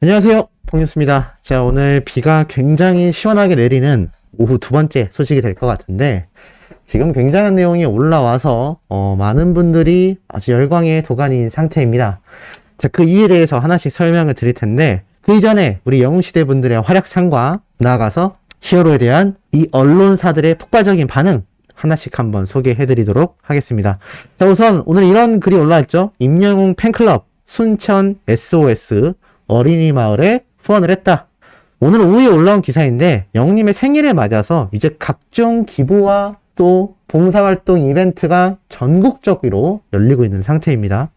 안녕하세요, 봉유스입니다. 자, 오늘 비가 굉장히 시원하게 내리는 오후 두 번째 소식이 될 것 같은데, 지금 굉장한 내용이 올라와서 많은 분들이 아주 열광의 도가니인 상태입니다. 자, 그 이유에 대해서 하나씩 설명을 드릴 텐데, 그 이전에 우리 영웅시대 분들의 활약상과 나아가서 히어로에 대한 이 언론사들의 폭발적인 반응 하나씩 한번 소개해드리도록 하겠습니다. 자, 우선 오늘 이런 글이 올라왔죠. 임영웅 팬클럽 순천 SOS 어린이 마을에 후원을 했다. 오늘 오후에 올라온 기사인데 영웅님의 생일을 맞아서 이제 각종 기부와 또 봉사활동 이벤트가 전국적으로 열리고 있는 상태입니다.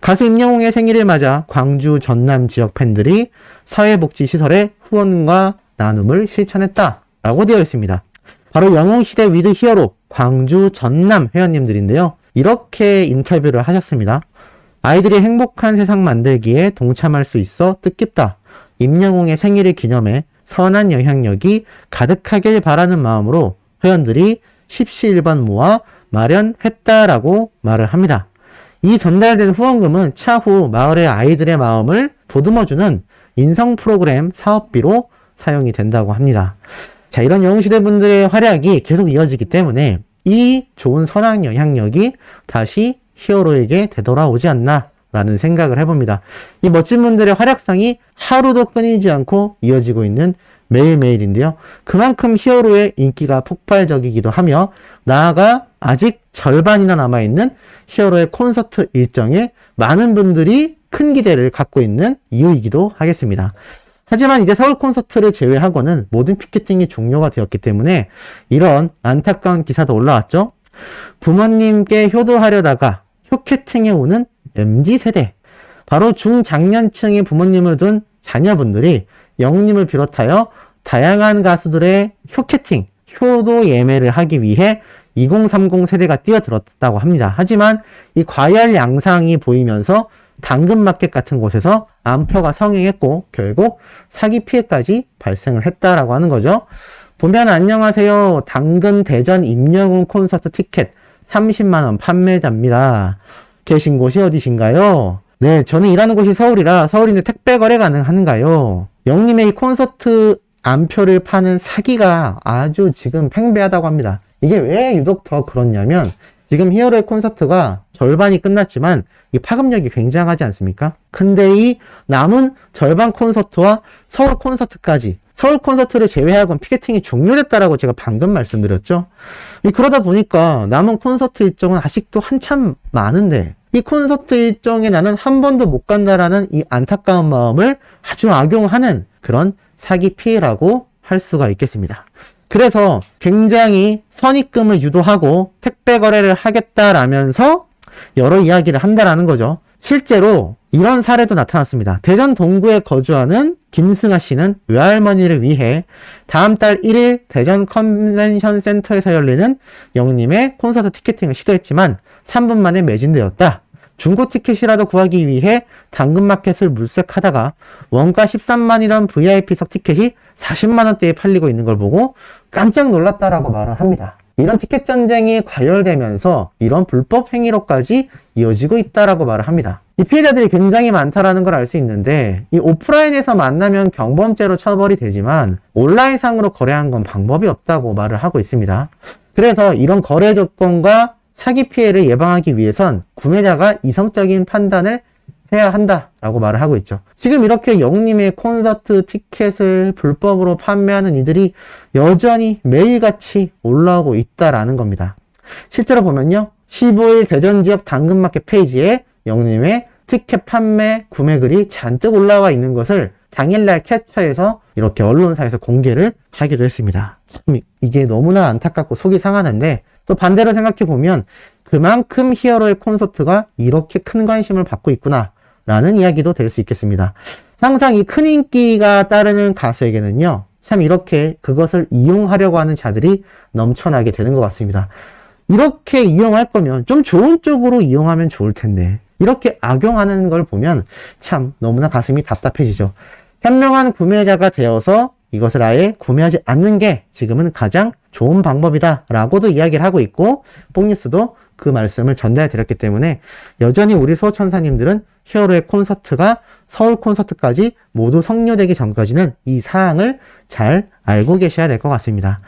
가수 임영웅의 생일을 맞아 광주 전남 지역 팬들이 사회복지시설에 후원과 나눔을 실천했다라고 되어 있습니다. 바로 영웅시대 위드 히어로 광주 전남 회원님들인데요. 이렇게 인터뷰를 하셨습니다. 아이들이 행복한 세상 만들기에 동참할 수 있어 뜻깊다. 임영웅의 생일을 기념해 선한 영향력이 가득하길 바라는 마음으로 회원들이 십시일반 모아 마련했다라고 말을 합니다. 이 전달된 후원금은 차후 마을의 아이들의 마음을 보듬어주는 인성 프로그램 사업비로 사용이 된다고 합니다. 자, 이런 영웅시대 분들의 활약이 계속 이어지기 때문에 이 좋은 선한 영향력이 다시 히어로에게 되돌아오지 않나 라는 생각을 해봅니다. 이 멋진 분들의 활약상이 하루도 끊이지 않고 이어지고 있는 매일매일인데요. 그만큼 히어로의 인기가 폭발적이기도 하며 나아가 아직 절반이나 남아있는 히어로의 콘서트 일정에 많은 분들이 큰 기대를 갖고 있는 이유이기도 하겠습니다. 하지만 이제 서울 콘서트를 제외하고는 모든 피켓팅이 종료가 되었기 때문에 이런 안타까운 기사도 올라왔죠. 부모님께 효도하려다가 효캐팅에 오는 MZ세대, 바로 중장년층의 부모님을 둔 자녀분들이 영웅님을 비롯하여 다양한 가수들의 효캐팅, 효도 예매를 하기 위해 2030 세대가 뛰어들었다고 합니다. 하지만 이 과열 양상이 보이면서 당근마켓 같은 곳에서 암표가 성행했고 결국 사기 피해까지 발생을 했다라고 하는 거죠. 보면 안녕하세요. 당근 대전 임영웅 콘서트 티켓 30만원 판매자입니다. 계신 곳이 어디신가요? 네, 저는 일하는 곳이 서울이라 서울인데 택배 거래 가능한가요? 영님의 이 콘서트 암표를 파는 사기가 아주 지금 팽배하다고 합니다. 이게 왜 유독 더 그렇냐면 지금 히어로의 콘서트가 절반이 끝났지만 이 파급력이 굉장하지 않습니까? 근데 이 남은 절반 콘서트와 서울 콘서트까지, 서울 콘서트를 제외하고는 피켓팅이 종료됐다라고 제가 방금 말씀드렸죠. 그러다 보니까 남은 콘서트 일정은 아직도 한참 많은데 이 콘서트 일정에 나는 한 번도 못 간다라는 이 안타까운 마음을 아주 악용하는 그런 사기 피해라고 할 수가 있겠습니다. 그래서 굉장히 선입금을 유도하고 택배 거래를 하겠다라면서 여러 이야기를 한다라는 거죠. 실제로 이런 사례도 나타났습니다. 대전 동구에 거주하는 김승아 씨는 외할머니를 위해 다음 달 1일 대전 컨벤션 센터에서 열리는 영웅님의 콘서트 티켓팅을 시도했지만 3분 만에 매진되었다. 중고 티켓이라도 구하기 위해 당근마켓을 물색하다가 원가 13만이던 VIP석 티켓이 40만원대에 팔리고 있는 걸 보고 깜짝 놀랐다라고 말을 합니다. 이런 티켓 전쟁이 과열되면서 이런 불법 행위로까지 이어지고 있다라고 말을 합니다. 이 피해자들이 굉장히 많다라는 걸 알 수 있는데 이 오프라인에서 만나면 경범죄로 처벌이 되지만 온라인상으로 거래한 건 방법이 없다고 말을 하고 있습니다. 그래서 이런 거래 조건과 사기 피해를 예방하기 위해선 구매자가 이성적인 판단을 해야 한다라고 말을 하고 있죠. 지금 이렇게 영웅님의 콘서트 티켓을 불법으로 판매하는 이들이 여전히 매일같이 올라오고 있다라는 겁니다. 실제로 보면요. 15일 대전 지역 당근마켓 페이지에 영웅님의 티켓 판매 구매 글이 잔뜩 올라와 있는 것을 당일날 캡처해서 이렇게 언론사에서 공개를 하기도 했습니다. 참 이게 너무나 안타깝고 속이 상하는데 또 반대로 생각해보면 그만큼 히어로의 콘서트가 이렇게 큰 관심을 받고 있구나 라는 이야기도 될 수 있겠습니다. 항상 이 큰 인기가 따르는 가수에게는요, 참 이렇게 그것을 이용하려고 하는 자들이 넘쳐나게 되는 것 같습니다. 이렇게 이용할 거면 좀 좋은 쪽으로 이용하면 좋을 텐데 이렇게 악용하는 걸 보면 참 너무나 가슴이 답답해지죠. 현명한 구매자가 되어서 이것을 아예 구매하지 않는 게 지금은 가장 좋은 방법이다 라고도 이야기를 하고 있고, 뽕뉴스도 그 말씀을 전달해 드렸기 때문에 여전히 우리 수호천사님들은 히어로의 콘서트가 서울 콘서트까지 모두 성료되기 전까지는 이 사항을 잘 알고 계셔야 될 것 같습니다.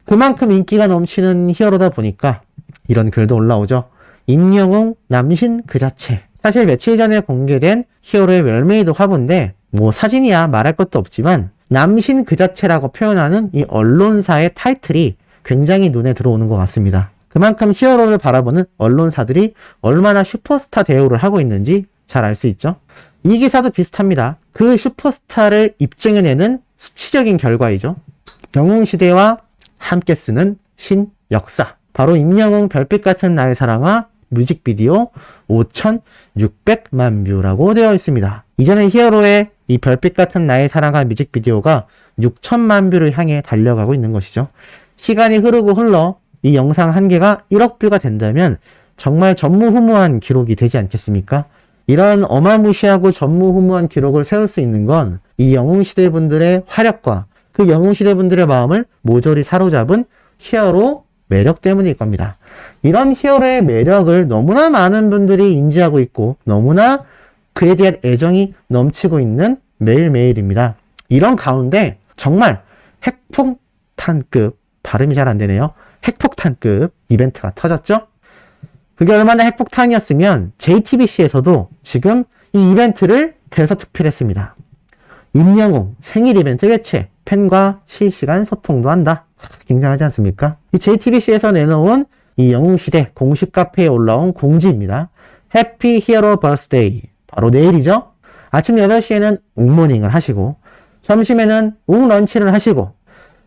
그만큼 인기가 넘치는 히어로다 보니까 이런 글도 올라오죠. 임영웅 남신 그 자체. 사실 며칠 전에 공개된 히어로의 웰메이드 화보인데 뭐 사진이야 말할 것도 없지만 남신 그 자체라고 표현하는 이 언론사의 타이틀이 굉장히 눈에 들어오는 것 같습니다. 그만큼 히어로를 바라보는 언론사들이 얼마나 슈퍼스타 대우를 하고 있는지 잘 알 수 있죠. 이 기사도 비슷합니다. 그 슈퍼스타를 입증해내는 수치적인 결과이죠. 영웅시대와 함께 쓰는 신역사. 바로 임영웅 별빛 같은 나의 사랑아 뮤직비디오 5,600만 뷰라고 되어 있습니다. 이전에 히어로의 이 별빛 같은 나의 사랑아 뮤직비디오가 6천만 뷰를 향해 달려가고 있는 것이죠. 시간이 흐르고 흘러 이 영상 한 개가 1억 뷰가 된다면 정말 전무후무한 기록이 되지 않겠습니까? 이런 어마무시하고 전무후무한 기록을 세울 수 있는 건 이 영웅시대 분들의 화력과 그 영웅시대 분들의 마음을 모조리 사로잡은 히어로 매력 때문일 겁니다. 이런 히어로의 매력을 너무나 많은 분들이 인지하고 있고 너무나 그에 대한 애정이 넘치고 있는 매일매일입니다. 이런 가운데 정말 핵폭탄급, 발음이 잘 안 되네요. 핵폭탄급 이벤트가 터졌죠? 그게 얼마나 핵폭탄이었으면 JTBC에서도 지금 이 이벤트를 대서특필했습니다. 임영웅 생일 이벤트 개최, 팬과 실시간 소통도 한다. 굉장하지 않습니까? 이 JTBC에서 내놓은 이 영웅시대 공식 카페에 올라온 공지입니다. 해피 히어로 버스데이. 바로 내일이죠? 아침 8시에는 웅모닝을 하시고, 점심에는 웅런치를 하시고,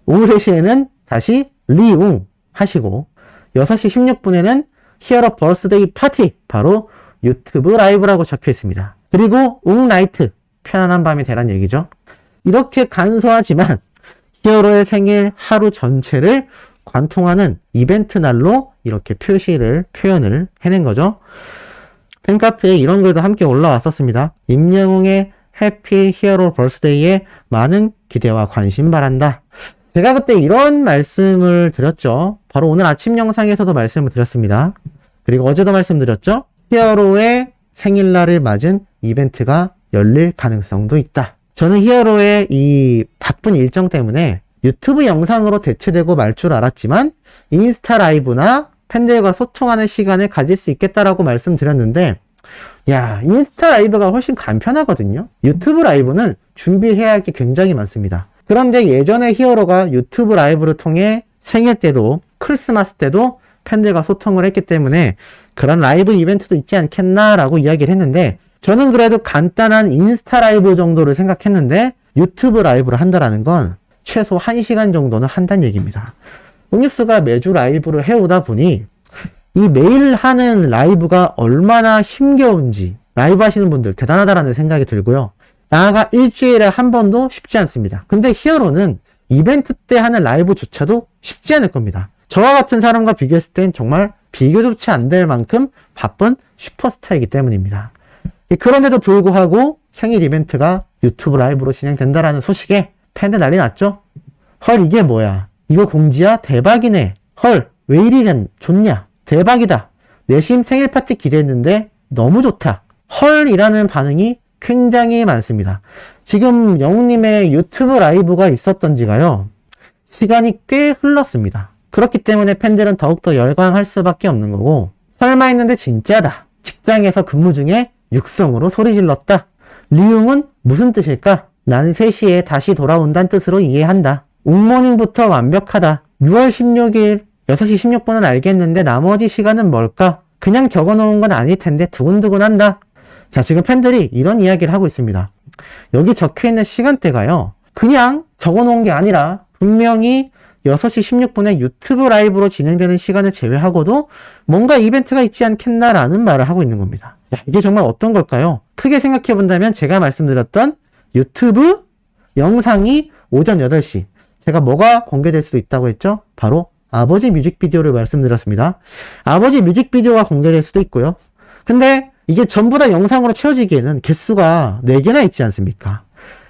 오후 3시에는 다시 리웅 하시고, 6시 16분에는 히어로 버스데이 파티. 바로 유튜브 라이브라고 적혀 있습니다. 그리고 웅라이트. 편안한 밤이 되란 얘기죠. 이렇게 간소하지만 히어로의 생일 하루 전체를 관통하는 이벤트 날로 이렇게 표현을 해낸 거죠. 팬카페에 이런 글도 함께 올라왔었습니다. 임영웅의 해피 히어로 벌스데이에 많은 기대와 관심 바란다. 제가 그때 이런 말씀을 드렸죠. 바로 오늘 아침 영상에서도 말씀을 드렸습니다. 그리고 어제도 말씀드렸죠. 히어로의 생일날을 맞은 이벤트가 열릴 가능성도 있다. 저는 히어로의 이 바쁜 일정 때문에 유튜브 영상으로 대체되고 말 줄 알았지만 인스타 라이브나 팬들과 소통하는 시간을 가질 수 있겠다라고 말씀드렸는데 야, 인스타 라이브가 훨씬 간편하거든요. 유튜브 라이브는 준비해야 할 게 굉장히 많습니다. 그런데 예전에 히어로가 유튜브 라이브를 통해 생일 때도 크리스마스 때도 팬들과 소통을 했기 때문에 그런 라이브 이벤트도 있지 않겠나라고 이야기를 했는데 저는 그래도 간단한 인스타 라이브 정도를 생각했는데 유튜브 라이브를 한다라는 건 최소 1시간 정도는 한다는 얘기입니다. 음유스가 매주 라이브를 해오다 보니 이 매일 하는 라이브가 얼마나 힘겨운지 라이브 하시는 분들 대단하다라는 생각이 들고요. 나아가 일주일에 한 번도 쉽지 않습니다. 근데 히어로는 이벤트 때 하는 라이브조차도 쉽지 않을 겁니다. 저와 같은 사람과 비교했을 땐 정말 비교조차 안 될 만큼 바쁜 슈퍼스타이기 때문입니다. 그런데도 불구하고 생일 이벤트가 유튜브 라이브로 진행된다라는 소식에 팬들 난리 났죠? 헐 이게 뭐야? 이거 공지야? 대박이네. 헐 왜 이리 좋냐? 대박이다. 내심 생일 파티 기대했는데 너무 좋다. 헐이라는 반응이 굉장히 많습니다. 지금 영웅님의 유튜브 라이브가 있었던 지가요. 시간이 꽤 흘렀습니다. 그렇기 때문에 팬들은 더욱더 열광할 수밖에 없는 거고 설마 했는데 진짜다. 직장에서 근무 중에 육성으로 소리 질렀다. 리웅은 무슨 뜻일까? 나는 3시에 다시 돌아온다는 뜻으로 이해한다. 웅모닝부터 완벽하다. 6월 16일 6시 16분은 알겠는데 나머지 시간은 뭘까? 그냥 적어놓은 건 아닐 텐데 두근두근한다. 자, 지금 팬들이 이런 이야기를 하고 있습니다. 여기 적혀있는 시간대가요. 그냥 적어놓은 게 아니라 분명히 6시 16분에 유튜브 라이브로 진행되는 시간을 제외하고도 뭔가 이벤트가 있지 않겠나라는 말을 하고 있는 겁니다. 야, 이게 정말 어떤 걸까요? 크게 생각해 본다면 제가 말씀드렸던 유튜브 영상이 오전 8시 제가 뭐가 공개될 수도 있다고 했죠? 바로 아버지 뮤직비디오를 말씀드렸습니다. 아버지 뮤직비디오가 공개될 수도 있고요. 근데 이게 전부 다 영상으로 채워지기에는 개수가 4개나 있지 않습니까?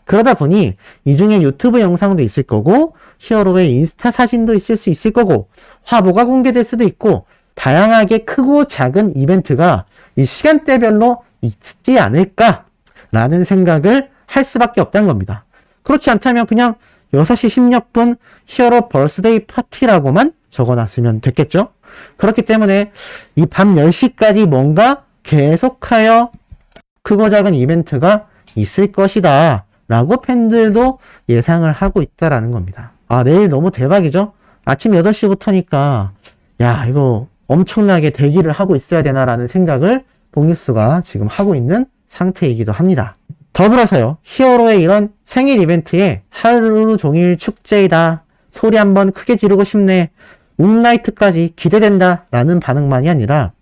그러다 보니 이 중에 유튜브 영상도 있을 거고 히어로의 인스타 사진도 있을 수 있을 거고 화보가 공개될 수도 있고 다양하게 크고 작은 이벤트가 이 시간대별로 있지 않을까라는 생각을 할 수밖에 없다는 겁니다. 그렇지 않다면 그냥 6시 16분 히어로 벌스데이 파티라고만 적어놨으면 됐겠죠? 그렇기 때문에 이 밤 10시까지 뭔가 계속하여 크고 작은 이벤트가 있을 것이다 라고 팬들도 예상을 하고 있다라는 겁니다. 아, 내일 너무 대박이죠? 아침 8시부터니까 야, 이거 엄청나게 대기를 하고 있어야 되나라는 생각을 봉유스가 지금 하고 있는 상태이기도 합니다. 더불어서요, 히어로의 이런 생일 이벤트에 하루 종일 축제이다, 소리 한번 크게 지르고 싶네, 움라이트까지 기대된다 라는 반응만이 아니라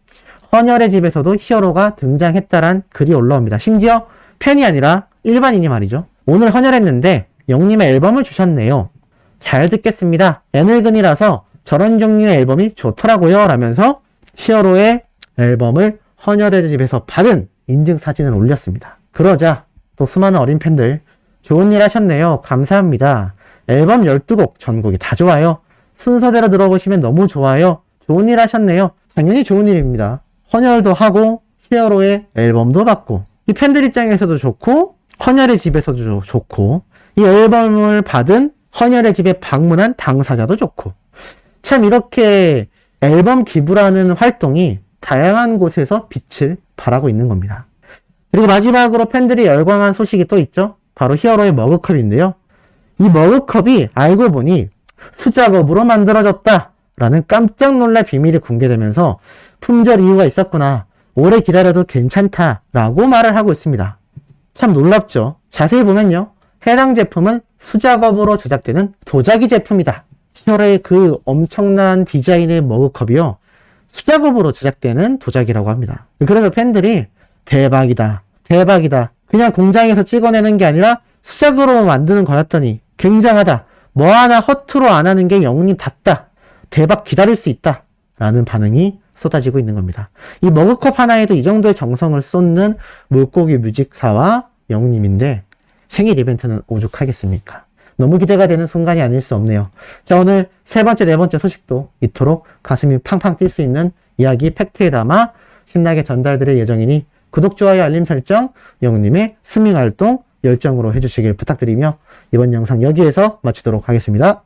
헌혈의 집에서도 히어로가 등장했다란 글이 올라옵니다. 심지어 팬이 아니라 일반인이 말이죠. 오늘 헌혈했는데 영님의 앨범을 주셨네요. 잘 듣겠습니다. 애늙은이라서 저런 종류의 앨범이 좋더라고요 라면서 히어로의 앨범을 헌혈의 집에서 받은 인증사진을 올렸습니다. 그러자 또 수많은 어린 팬들 좋은 일 하셨네요. 감사합니다. 앨범 12곡 전곡이 다 좋아요. 순서대로 들어보시면 너무 좋아요. 좋은 일 하셨네요. 당연히 좋은 일입니다. 헌혈도 하고 히어로의 앨범도 받고 이 팬들 입장에서도 좋고 헌혈의 집에서도 좋고 이 앨범을 받은 헌혈의 집에 방문한 당사자도 좋고 참 이렇게 앨범 기부라는 활동이 다양한 곳에서 빛을 발하고 있는 겁니다. 그리고 마지막으로 팬들이 열광한 소식이 또 있죠. 바로 히어로의 머그컵인데요. 이 머그컵이 알고 보니 수작업으로 만들어졌다 라는 깜짝 놀랄 비밀이 공개되면서 품절 이유가 있었구나, 오래 기다려도 괜찮다 라고 말을 하고 있습니다. 참 놀랍죠. 자세히 보면요, 해당 제품은 수작업으로 제작되는 도자기 제품이다. 히어로의 그 엄청난 디자인의 머그컵이요, 수작업으로 제작되는 도자기라고 합니다. 그래서 팬들이 대박이다, 대박이다, 그냥 공장에서 찍어내는 게 아니라 수작으로 만드는 거였더니 굉장하다, 뭐 하나 허투루 안 하는 게 영웅님답다, 대박 기다릴 수 있다 라는 반응이 쏟아지고 있는 겁니다. 이 머그컵 하나에도 이 정도의 정성을 쏟는 물고기 뮤직사와 영웅님인데 생일 이벤트는 오죽하겠습니까? 너무 기대가 되는 순간이 아닐 수 없네요. 자, 오늘 세 번째, 네 번째 소식도 이토록 가슴이 팡팡 뛸 수 있는 이야기 팩트에 담아 신나게 전달드릴 예정이니 구독, 좋아요, 알림 설정, 영웅님의 스밍 활동 열정으로 해주시길 부탁드리며 이번 영상 여기에서 마치도록 하겠습니다.